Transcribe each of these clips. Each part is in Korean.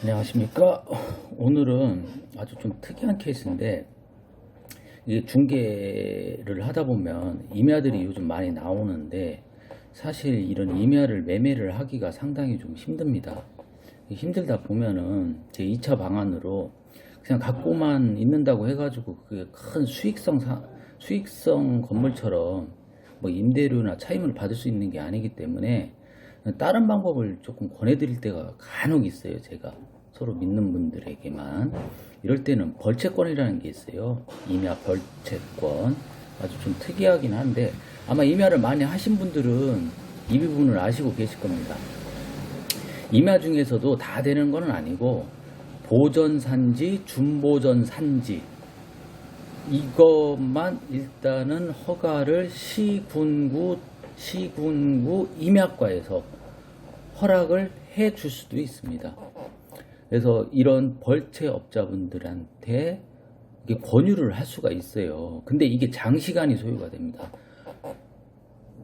안녕하십니까. 오늘은 아주 좀 특이한 케이스인데, 이게 중개를 하다 보면 임야들이 요즘 많이 나오는데, 사실 이런 임야를 매매를 하기가 상당히 좀 힘듭니다. 힘들다 보면은 제 2차 방안으로 그냥 갖고만 있는다고 해가지고 그게 큰 수익성 건물처럼 뭐 임대료나 차임을 받을 수 있는 게 아니기 때문에 다른 방법을 조금 권해드릴 때가 간혹 있어요. 제가 서로 믿는 분들에게만. 이럴 때는 벌채권이라는 게 있어요. 임야 벌채권. 아주 좀 특이하긴 한데 아마 임야를 많이 하신 분들은 이 부분을 아시고 계실 겁니다. 임야 중에서도 다 되는 건 아니고 보전산지, 준보전산지 이것만 일단은 허가를 시군구 임야과에서 허락을 해 줄 수도 있습니다. 그래서 이런 벌채업자분들한테 권유를 할 수가 있어요. 근데 이게 장시간이 소요가 됩니다.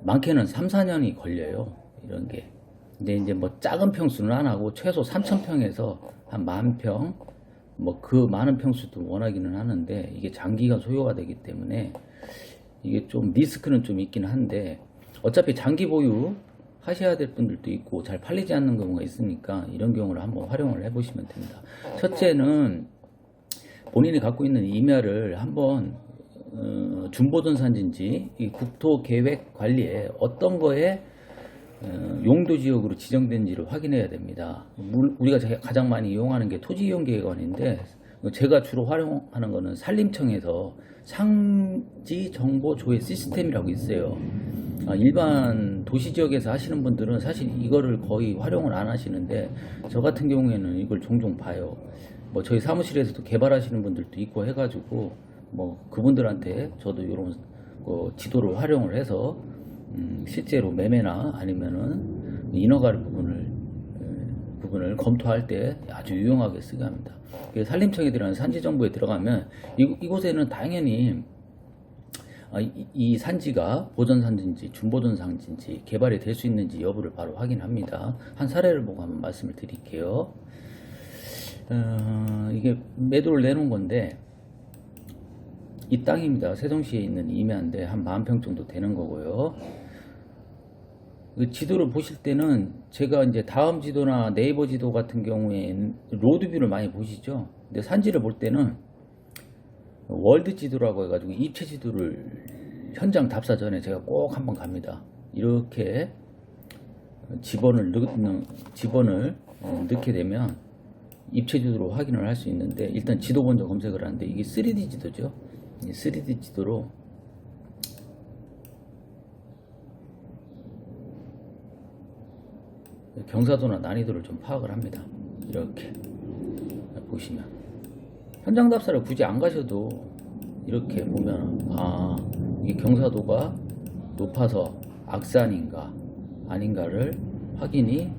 많게는 3, 4년이 걸려요. 이런 게. 근데 이제 뭐 작은 평수는 안 하고 최소 3,000평에서 한 10,000평, 뭐 그 많은 평수도 원하기는 하는데 이게 장기간 소요가 되기 때문에 이게 좀 리스크는 좀 있긴 한데 어차피 장기 보유 하셔야 될 분들도 있고 잘 팔리지 않는 경우가 있으니까 이런 경우를 한번 활용을 해보시면 됩니다. 첫째는 본인이 갖고 있는 임야를 한번 준보존 산지인지 이 국토계획관리에 어떤 거에 용도지역으로 지정된지를 확인해야 됩니다. 우리가 가장 많이 이용하는 게 토지이용계획원인데 제가 주로 활용하는 거는 산림청에서 상지정보조회 시스템이라고 있어요. 일반 도시지역에서 하시는 분들은 사실 이거를 거의 활용을 안 하시는데 저 같은 경우에는 이걸 종종 봐요. 뭐 저희 사무실에서도 개발하시는 분들도 있고 해가지고 뭐 그분들한테 저도 이런 지도를 활용을 해서 실제로 매매나 아니면은 인허가를 부분을 검토할 때 아주 유용하게 쓰게 합니다. 산림청에 들어가는 산지정보에 들어가면 이곳에는 당연히 이 산지가 보전산지인지 준보전산지인지 개발이 될 수 있는지 여부를 바로 확인합니다. 한 사례를 보고 한번 말씀을 드릴게요. 이게 매도를 내놓은 건데 이 땅입니다. 세종시에 있는 임야인데 한 10,000평 정도 되는 거고요. 그 지도를 보실 때는 제가 이제 다음 지도나 네이버 지도 같은 경우에는 로드뷰를 많이 보시죠. 근데 산지를 볼 때는 월드 지도라고 해가지고 입체 지도를 현장 답사 전에 제가 꼭 한번 갑니다. 이렇게 집원을 넣게 되면 입체 지도로 확인을 할 수 있는데 일단 지도 먼저 검색을 하는데 이게 3D 지도죠. 3D 지도로 경사도나 난이도를 좀 파악을 합니다. 이렇게 보시면 현장 답사를 굳이 안 가셔도 이렇게 보면 이게 경사도가 높아서 악산인가 아닌가를 확인이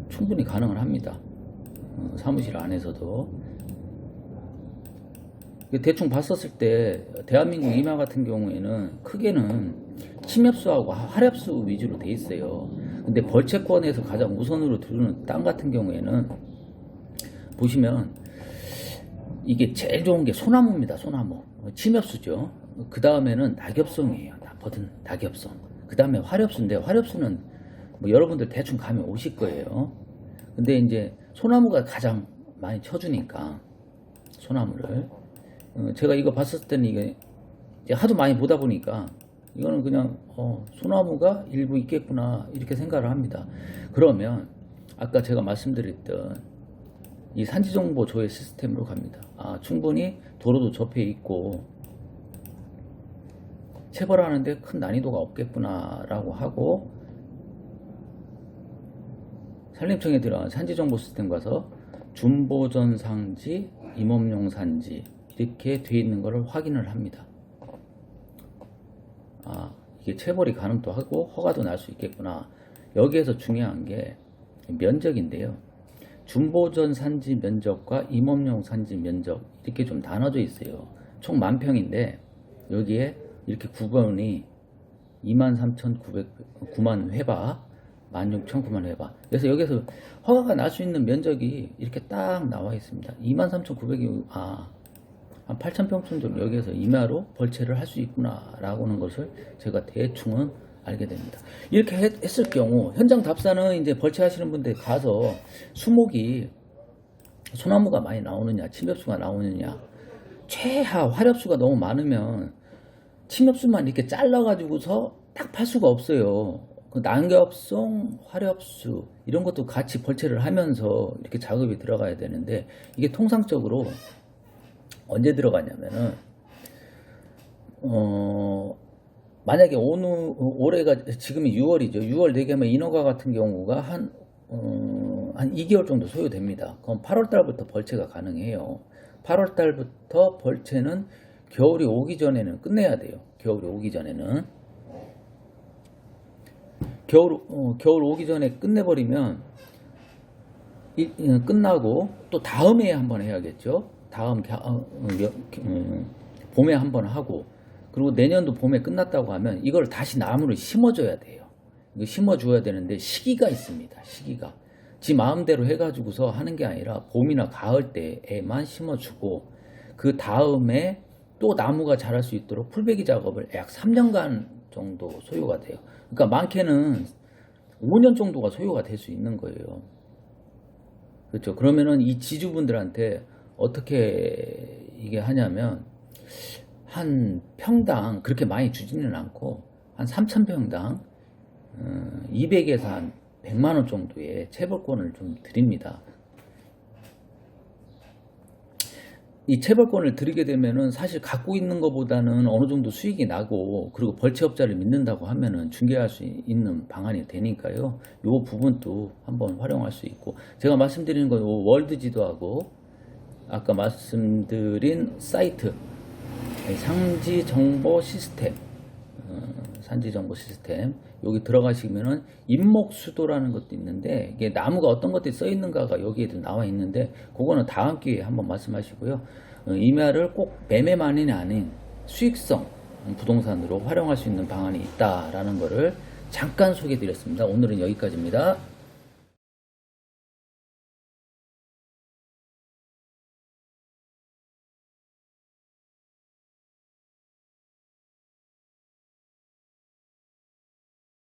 충분히 가능을 합니다. 사무실 안에서도 대충 봤었을 때 대한민국 임야 같은 경우에는 크게는 침엽수하고 하렵수 위주로 돼 있어요. 근데 벌채권에서 가장 우선으로 두는 땅 같은 경우에는 보시면 이게 제일 좋은 게 소나무입니다. 소나무. 침엽수죠. 그 다음에는 낙엽송이에요. 버든 낙엽송. 그 다음에 화렵수인데 화렵수는 뭐 여러분들 대충 감이 오실 거예요. 근데 이제 소나무가 가장 많이 쳐주니까 소나무를 제가 이거 봤을 때는 이게 하도 많이 보다 보니까 이거는 그냥 소나무가 일부 있겠구나 이렇게 생각을 합니다. 그러면 아까 제가 말씀드렸던 이 산지정보 조회 시스템으로 갑니다. 충분히 도로도 접해 있고 체벌하는데 큰 난이도가 없겠구나 라고 하고 산림청에 들어간 산지정보 시스템 가서 준보전 상지, 임업용 산지 이렇게 돼 있는 것을 확인을 합니다. 이게 체벌이 가능도 하고 허가도 날 수 있겠구나. 여기에서 중요한 게 면적인데요. 준보전 산지 면적과 임업용 산지 면적 이렇게 좀 나눠져 있어요. 총 10,000평인데 여기에 이렇게 구간이 23,900 9만 회바 16,000구만 해봐. 그래서 여기서 허가가 날 수 있는 면적이 이렇게 딱 나와 있습니다. 23,900이, 한 8,000평쯤 좀 여기에서 임야로 벌채를 할 수 있구나 라고 하는 것을 제가 대충은 알게 됩니다. 이렇게 했을 경우 현장 답사는 이제 벌채 하시는 분들 가서 수목이 소나무가 많이 나오느냐 침엽수가 나오느냐, 최하 화렵수가 너무 많으면 침엽수만 이렇게 잘라가지고서 딱 팔 수가 없어요. 그 난겹성, 화렵수 이런 것도 같이 벌채를 하면서 이렇게 작업이 들어가야 되는데, 이게 통상적으로 언제 들어가냐면은 만약에 올해가 지금이 6월이죠. 6월 내개면 인허가 같은 경우가 한 2개월 정도 소요됩니다. 그럼 8월 달부터 벌채가 가능해요. 8월 달부터 벌채는 겨울이 오기 전에는 끝내야 돼요. 겨울이 오기 전에는. 겨울 오기 전에 끝내버리면 끝나고 또 다음 해에 한번 해야겠죠. 봄에 한번 하고, 그리고 내년도 봄에 끝났다고 하면 이걸 다시 나무를 심어줘야 돼요. 이거 심어줘야 되는데 시기가 있습니다. 시기가. 지 마음대로 해가지고서 하는 게 아니라 봄이나 가을 때에만 심어주고, 그 다음에 또 나무가 자랄 수 있도록 풀베기 작업을 약 3년간 정도 소요가 돼요. 그러니까 많게는 5년 정도가 소요가 될 수 있는 거예요. 그렇죠. 그러면은 이 지주분들한테 어떻게 이게 하냐면, 한 평당 그렇게 많이 주지는 않고 한 3,000평당 200에서 한 100만원 정도의 체벌권을 좀 드립니다. 이 체벌권을 드리게 되면은 사실 갖고 있는 것보다는 어느 정도 수익이 나고, 그리고 벌채업자를 믿는다고 하면은 중개할 수 있는 방안이 되니까요. 요 부분도 한번 활용할 수 있고, 제가 말씀드리는 건 월드 지도하고 아까 말씀드린 사이트 산지 정보 시스템, 여기 들어가시면은 인목수도라는 것도 있는데, 이게 나무가 어떤 것들이 써 있는가가 여기에도 나와 있는데, 그거는 다음 기회에 한번 말씀하시고요. 임야를 꼭 매매만이 아닌 수익성 부동산으로 활용할 수 있는 방안이 있다라는 거를 잠깐 소개해 드렸습니다. 오늘은 여기까지입니다.